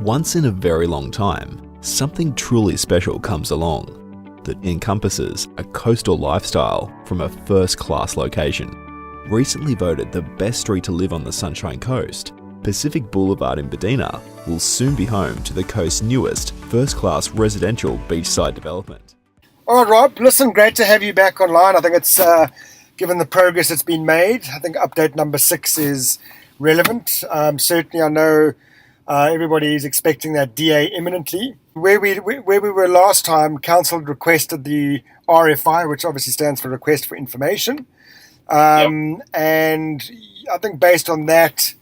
once in a very long time, something truly special comes along that encompasses a coastal lifestyle from a first-class location. Recently voted the best street to live on the Sunshine Coast, Pacific Boulevard in Buddina will soon be home to the coast's newest first-class residential beachside development. All right, Rob, listen, great to have you back online. I think it's, given the progress that's been made, I think update number 6 is relevant. Certainly, I know everybody is expecting that DA imminently. Where we were last time, Council had requested the RFI, which obviously stands for Request for Information. And I think based on that,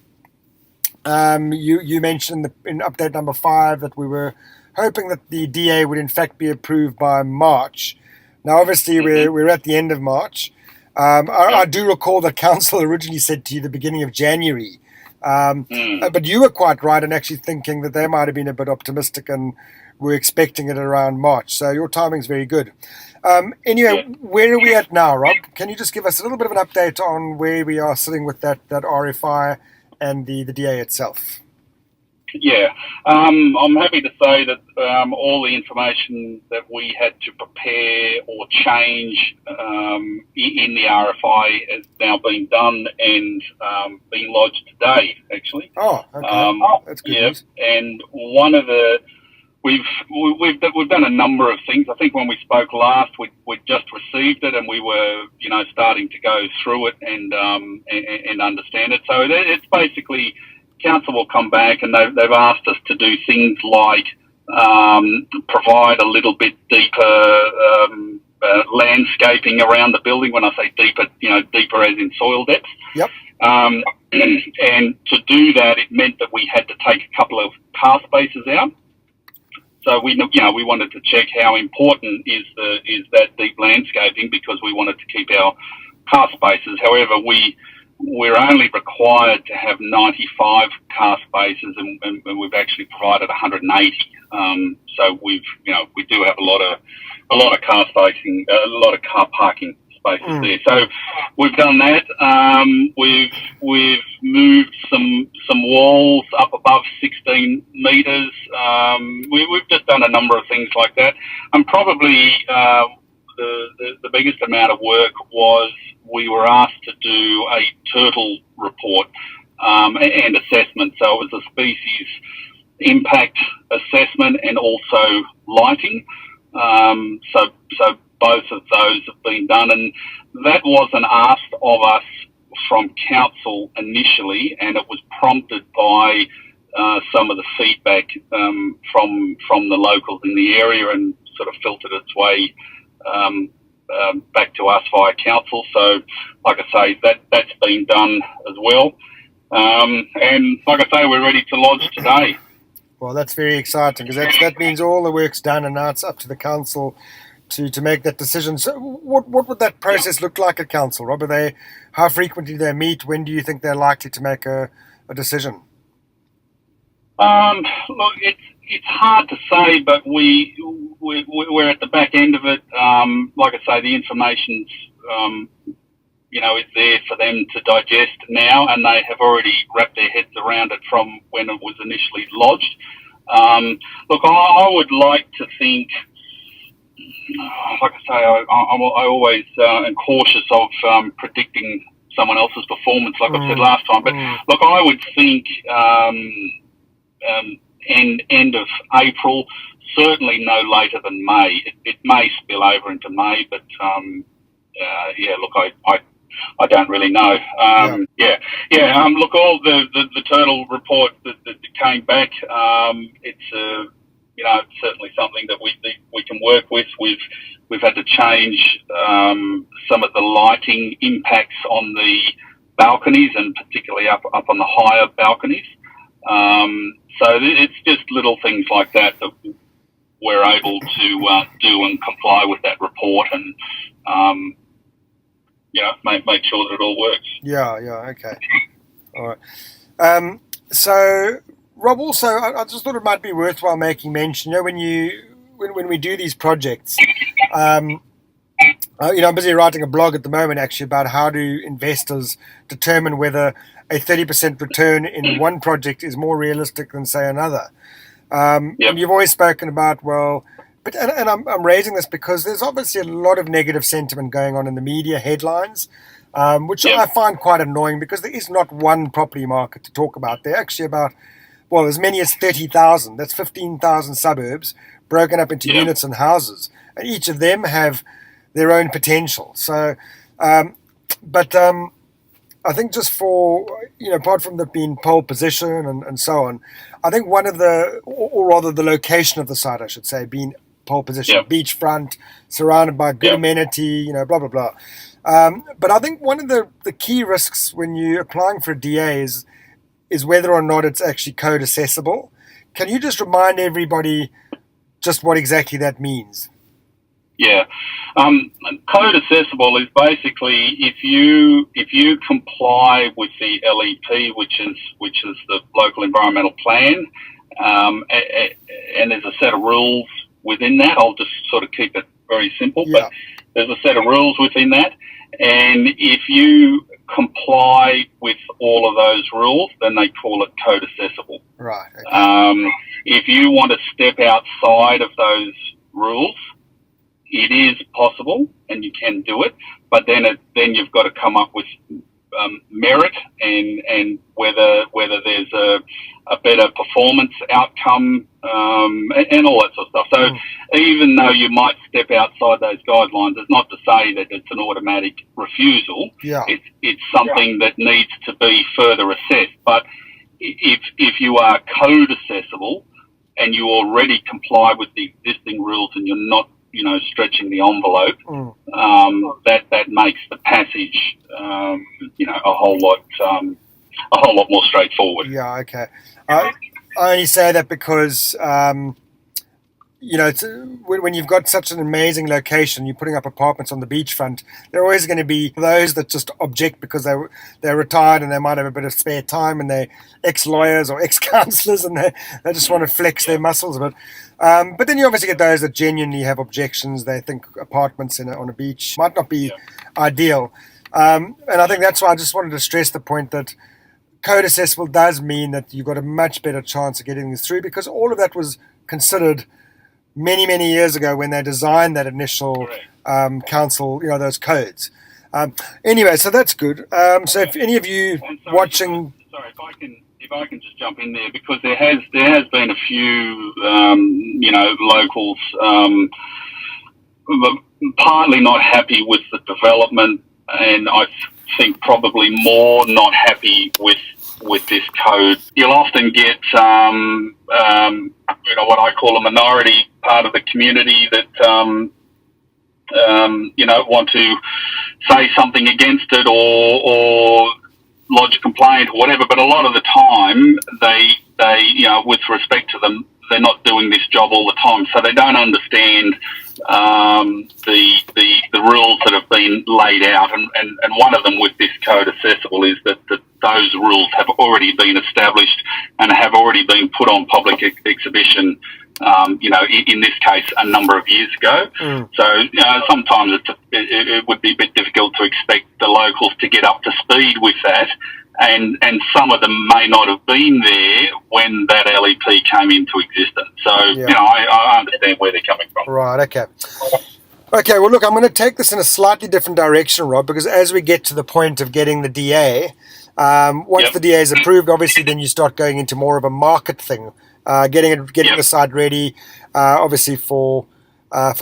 you mentioned in update number 5 that we were hoping that the DA would in fact be approved by March. Now, obviously, we're at the end of March. I do recall that Council originally said to you the beginning of January. But you were quite right in actually thinking that they might have been a bit optimistic and were expecting it around March. So your timing's very good. Anyway, where are we at now, Rob? Can you just give us a little bit of an update on where we are sitting with that RFI and the DA itself? Yeah, I'm happy to say that all the information that we had to prepare or change in the RFI has now been done and been lodged today, actually. Oh, okay. That's good news. And one of the we've done a number of things. I think when we spoke last, we'd just received it and we were starting to go through it and understand it. So it's basically. Council will come back and they've asked us to do things like provide a little bit deeper landscaping around the building. When I say deeper, deeper as in soil depth. Yep. And to do that, it meant that we had to take a couple of car spaces out. So we wanted to check how important is that deep landscaping because we wanted to keep our car spaces. However, we're only required to have 95 car spaces, and we've actually provided 180. So we do have a lot of car spacing, a lot of car parking spaces there. So we've done that. We've moved some walls up above 16 metres. We've just done a number of things like that, and probably the biggest amount of work was. We were asked to do a turtle report and assessment. So it was a species impact assessment and also lighting. So both of those have been done, and that wasn't asked of us from Council initially, and it was prompted by some of the feedback from the locals in the area and sort of filtered its way back to us via Council. So, like I say, that's been done as well. And like I say, we're ready to lodge today. Well, that's very exciting because that means all the work's done and now it's up to the Council to make that decision. So what would that process look like at Council, Rob? How frequently do they meet? When do you think they're likely to make a decision? Look, it's hard to say, but we're at the back end of it. Like I say, the information's is there for them to digest now, and they have already wrapped their heads around it from when it was initially lodged. Look, I would like to think, like I say, I always am cautious of predicting someone else's performance, like I said last time. But look, I would think. End of April, certainly no later than May. It may spill over into May, but look, I don't really know. Look, all the turtle report that came back, it's certainly something that we can work with. We've had to change some of the lighting impacts on the balconies, and particularly up on the higher balconies. So it's just little things like that we're able to do and comply with that report and, make sure that it all works. Yeah, okay. All right. So, Rob, also, I just thought it might be worthwhile making mention, when we do these projects, I'm busy writing a blog at the moment, actually, about how do investors determine whether a 30% return in one project is more realistic than, say, another. And you've always spoken about, well, and I'm raising this because there's obviously a lot of negative sentiment going on in the media headlines, which I find quite annoying because there is not one property market to talk about. They're actually about, well, as many as 30,000. That's 15,000 suburbs broken up into units and houses. And each of them have their own potential. So, I think just for, apart from the being pole position and so on, I think one of or rather the location of the site, I should say, being pole position, beachfront, surrounded by good amenity, blah, blah, blah. But I think one of the key risks when you're applying for a DA is whether or not it's actually code accessible. Can you just remind everybody just what exactly that means? Yeah. Code accessible is basically if you comply with the LEP, which is the local environmental plan, and there's a set of rules within that. I'll just sort of keep it very simple, but there's a set of rules within that, and if you comply with all of those rules, then they call it code accessible. Right. Okay. If you want to step outside of those rules, it is possible, and you can do it, but then you've got to come up with merit and whether there's a better performance outcome and all that sort of stuff. So even though you might step outside those guidelines, it's not to say that it's an automatic refusal. Yeah. It's something that needs to be further assessed. But if you are code accessible and you already comply with the existing rules and you're not stretching the envelope, that makes the passage, a whole lot more straightforward. Yeah, okay. I only say that because, it's, when you've got such an amazing location, you're putting up apartments on the beachfront, there are always going to be those that just object because they're retired and they might have a bit of spare time and they're ex-lawyers or ex-counsellors and they just want to flex their muscles a bit. But then you obviously get those that genuinely have objections. They think apartments on a beach might not be ideal. And I think that's why I just wanted to stress the point that code accessible does mean that you've got a much better chance of getting this through, because all of that was considered many, many years ago when they designed that initial council, those codes. Anyway, so that's good. So if any of you watching... Sorry, if I can just jump in there, because there has been a few, locals partly not happy with the development, and I think probably more not happy with this code. You'll often get, what I call a minority part of the community that, want to say something against it or lodge a complaint or whatever. But a lot of the time, they with respect to them, they're not doing this job all the time, so they don't understand the rules that have been laid out. And one of them with this code accessible is that those rules have already been established and have already been put on public exhibition, in this case, a number of years ago. So, sometimes it would be a bit difficult to expect the locals to get up to speed with that. And some of them may not have been there when that LEP came into existence. So, I understand where they're coming from. Right, okay. Okay, well, look, I'm going to take this in a slightly different direction, Rob, because as we get to the point of getting the DA, once the DA is approved, obviously then you start going into more of a market thing, getting the site ready, obviously for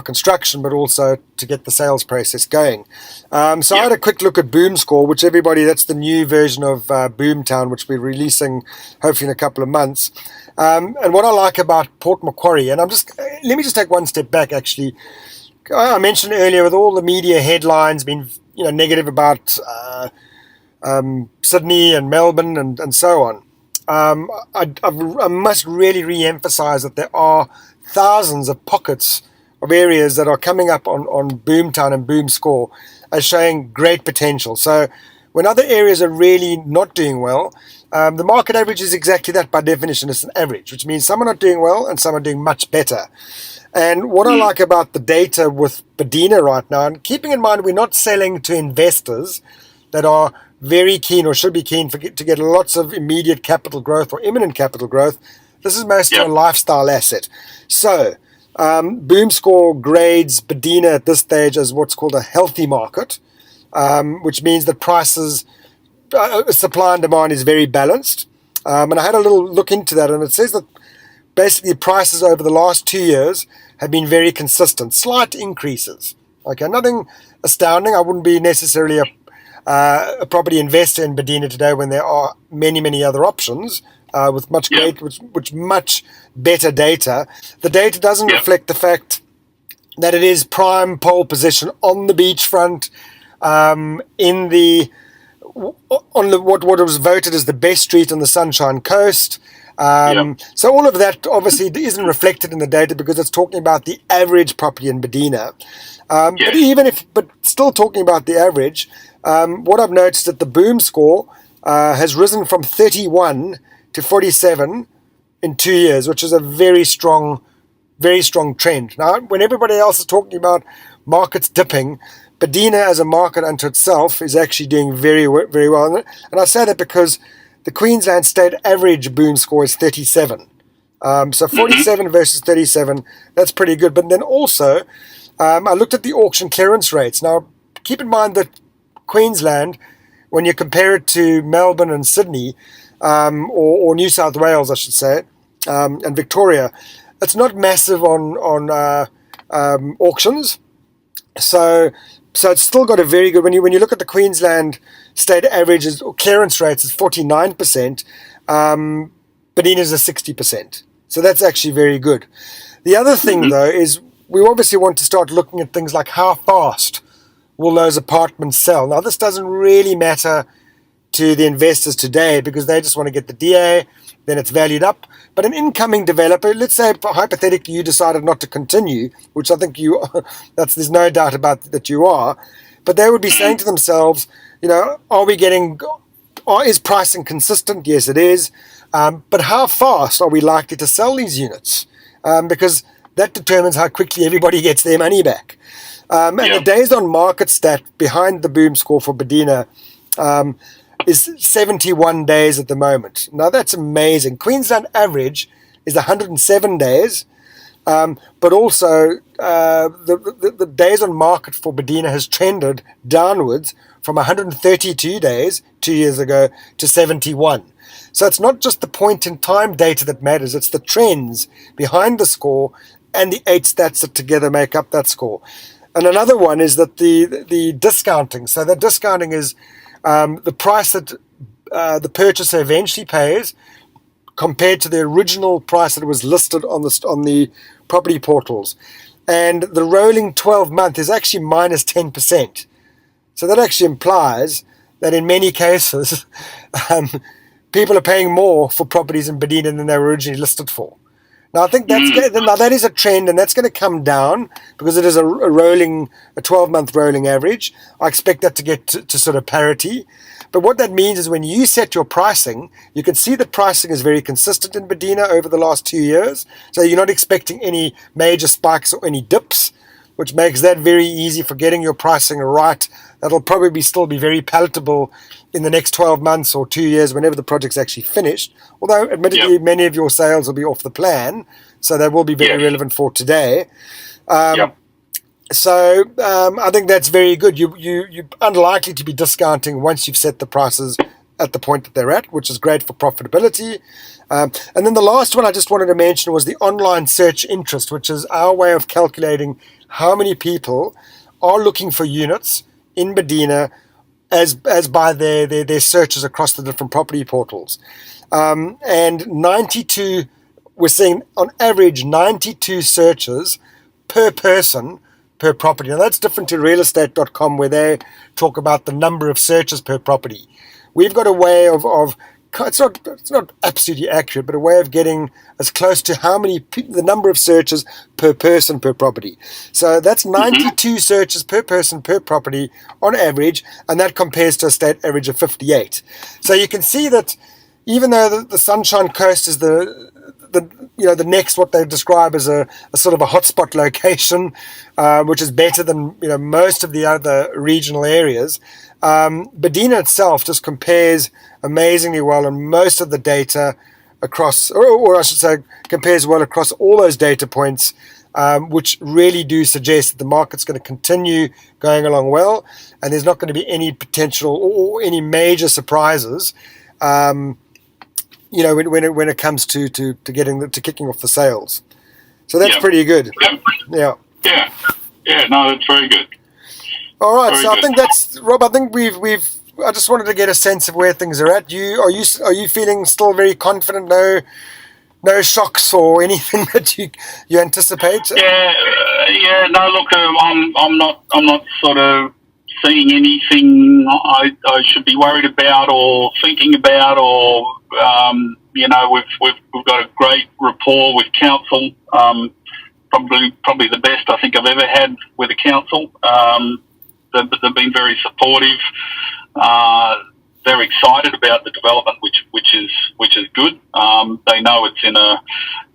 construction, but also to get the sales process going. So I had a quick look at Boom Score, which that's the new version of Boomtown, which we're releasing hopefully in a couple of months. And what I like about Port Macquarie, and let me just take one step back actually. I mentioned earlier with all the media headlines being negative about Sydney and Melbourne and so on. I must really re-emphasize that there are thousands of pockets of areas that are coming up on Boomtown and Boom Score as showing great potential. So when other areas are really not doing well, the market average is exactly that by definition. It's an average, which means some are not doing well and some are doing much better. And what I like about the data with Buddina right now, and keeping in mind we're not selling to investors that are very keen or should be keen to get lots of immediate capital growth or imminent capital growth. This is mostly Yep. a lifestyle asset. So, Boom Score grades Buddina at this stage as what's called a healthy market, which means that prices, supply and demand is very balanced. And I had a little look into that, and it says that basically prices over the last 2 years have been very consistent, slight increases. Okay, nothing astounding. I wouldn't be necessarily a property investor in Buddina today when there are many, many other options with much much better data. The data doesn't reflect the fact that it is prime pole position on the beachfront, in the on the, what was voted as the best street on the Sunshine Coast. So all of that obviously isn't reflected in the data because it's talking about the average property in Buddina. But still talking about the average, what I've noticed that the Boom Score has risen from 31 to 47 in 2 years, which is a very strong trend. Now, when everybody else is talking about markets dipping, Buddina as a market unto itself is actually doing very, very well. And I say that because the Queensland state average Boom Score is 37. So 47 versus 37, that's pretty good. But then also, I looked at the auction clearance rates. Now, keep in mind that Queensland, when you compare it to Melbourne and Sydney, or New South Wales, I should say, and Victoria, it's not massive on auctions. So it's still got a very good, when you look at the Queensland state averages or clearance rates, it's 49%, Buddina's is 60%. So that's actually very good. The other thing though is we obviously want to start looking at things like how fast will those apartments sell. Now this doesn't really matter to the investors today because they just want to get the DA, then it's valued up. But an incoming developer, let's say hypothetically you decided not to continue, which I think there's no doubt about that you are, but they would be saying to themselves, is pricing consistent? Yes, it is. But how fast are we likely to sell these units? Because that determines how quickly everybody gets their money back. And the days on market stat behind the Boom Score for Buddina is 71 days at the moment. Now that's amazing. Queensland average is 107 days, but also the days on market for Buddina has trended downwards from 132 days 2 years ago to 71. So it's not just the point in time data that matters, it's the trends behind the score and the 8 stats that together make up that score. And another one is that the discounting. So the discounting is the price that the purchaser eventually pays compared to the original price that was listed on the property portals. And the rolling 12-month is actually minus 10%. So that actually implies that in many cases, people are paying more for properties in Buddina than they were originally listed for. Now, I think that is a trend, and that's going to come down because it is a 12-month rolling average. I expect that to get to sort of parity. But what that means is when you set your pricing, you can see that pricing is very consistent in Buddina over the last 2 years. So you're not expecting any major spikes or any dips, which makes that very easy for getting your pricing right. That'll probably still be very palatable in the next 12 months or 2 years whenever the project's actually finished. Although, admittedly, many of your sales will be off the plan, so they will be very relevant for today. So I think that's very good. You're unlikely to be discounting once you've set the prices at the point that they're at, which is great for profitability. And then the last one I just wanted to mention was the online search interest, which is our way of calculating how many people are looking for units in Buddina as by their searches across the different property portals. And 92, we're seeing on average 92 searches per person per property. Now that's different to realestate.com where they talk about the number of searches per property. We've got a way of it's not absolutely accurate, but a way of getting as close to the number of searches per person per property. So that's 92 searches per person per property on average, and that compares to a state average of 58. So you can see that even though the Sunshine Coast is the next what they describe as a sort of a hotspot location, which is better than most of the other regional areas. Buddina itself just compares amazingly well, and most of the data across, or I should say, compares well across all those data points, which really do suggest that the market's going to continue going along well, and there's not going to be any potential or any major surprises, when it comes to kicking off the sales. So that's pretty good. Yeah. No, that's very good. All right, Very so good. I think that's Rob. I think we've. I just wanted to get a sense of where things are at. Are you feeling still very confident? No shocks or anything that you anticipate? Yeah. No, look, I'm not sort of seeing anything I should be worried about or thinking about, or we've got a great rapport with council. Probably the best I think I've ever had with the council. They've been very supportive. They're excited about the development, which is good. They know it's in a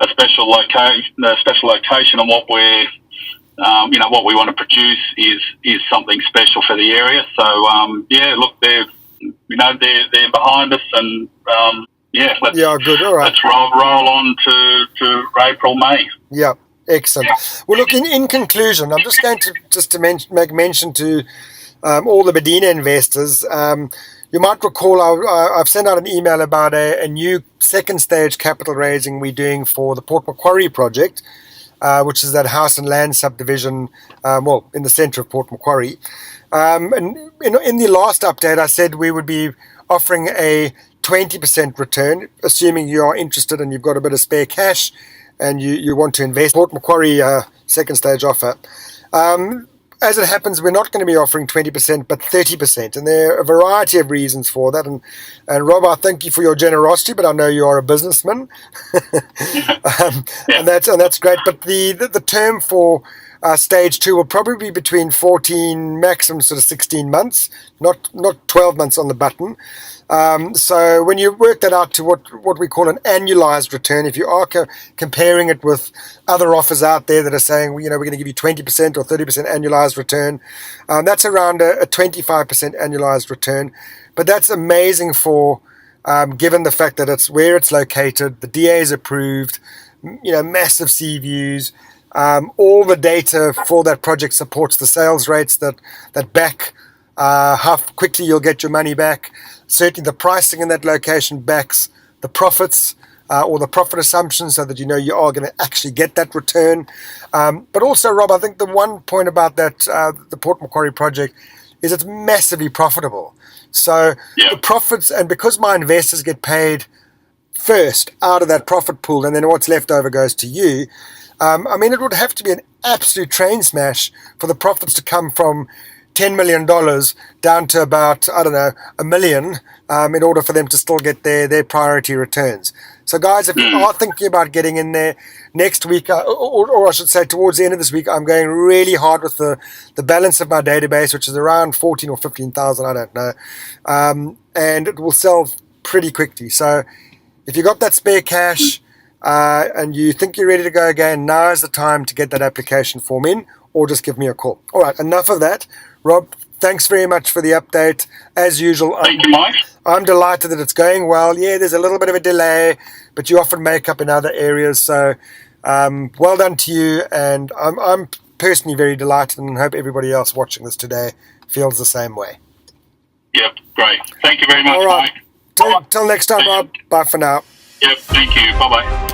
special location, and what what we want to produce is something special for the area. So look, they're behind us, and good. All right. Let's roll on to April, May. Yeah. Excellent. Well, look, in conclusion, I'm just going to make mention to all the Buddina investors. You might recall I've sent out an email about a new second stage capital raising we're doing for the Port Macquarie project, which is that house and land subdivision, in the centre of Port Macquarie. And in the last update, I said we would be offering a 20% return, assuming you are interested and you've got a bit of spare cash and you want to invest. Port Macquarie second stage offer. As it happens, we're not going to be offering 20%, but 30%. And there are a variety of reasons for that. And Rob, I thank you for your generosity, but I know you are a businessman. And that's great. But the term for stage 2 will probably be between 14, maximum sort of 16 months, not 12 months on the button. So when you work that out to what we call an annualized return, if you are comparing it with other offers out there that are saying, we're going to give you 20% or 30% annualized return, that's around a 25% annualized return. But that's amazing for, given the fact that it's where it's located, the DA is approved, massive sea views, all the data for that project supports the sales rates that back how quickly you'll get your money back. Certainly the pricing in that location backs the profits or the profit assumptions, so that you are going to actually get that return. But also, Rob, I think the one point about that, the Port Macquarie project, is it's massively profitable. So the profits, and because my investors get paid first out of that profit pool, and then what's left over goes to you, it would have to be an absolute train smash for the profits to come from $10 million down to about, $1 million, in order for them to still get their priority returns. So guys, if you are thinking about getting in there next week, or I should say towards the end of this week, I'm going really hard with the balance of my database, which is around 14 or 15,000, I don't know. And it will sell pretty quickly. So if you got that spare cash, and you think you're ready to go again, now is the time to get that application form in, or just give me a call. All right, enough of that. Rob, thanks very much for the update. As usual, Thank you, Mike. I'm delighted that it's going well. Yeah, there's a little bit of a delay, but you often make up in other areas. So well done to you. And I'm personally very delighted, and hope everybody else watching this today feels the same way. Yep, great. Thank you very much, All right. Mike. Till next time, Rob. Bye for now. Yep, thank you. Bye-bye.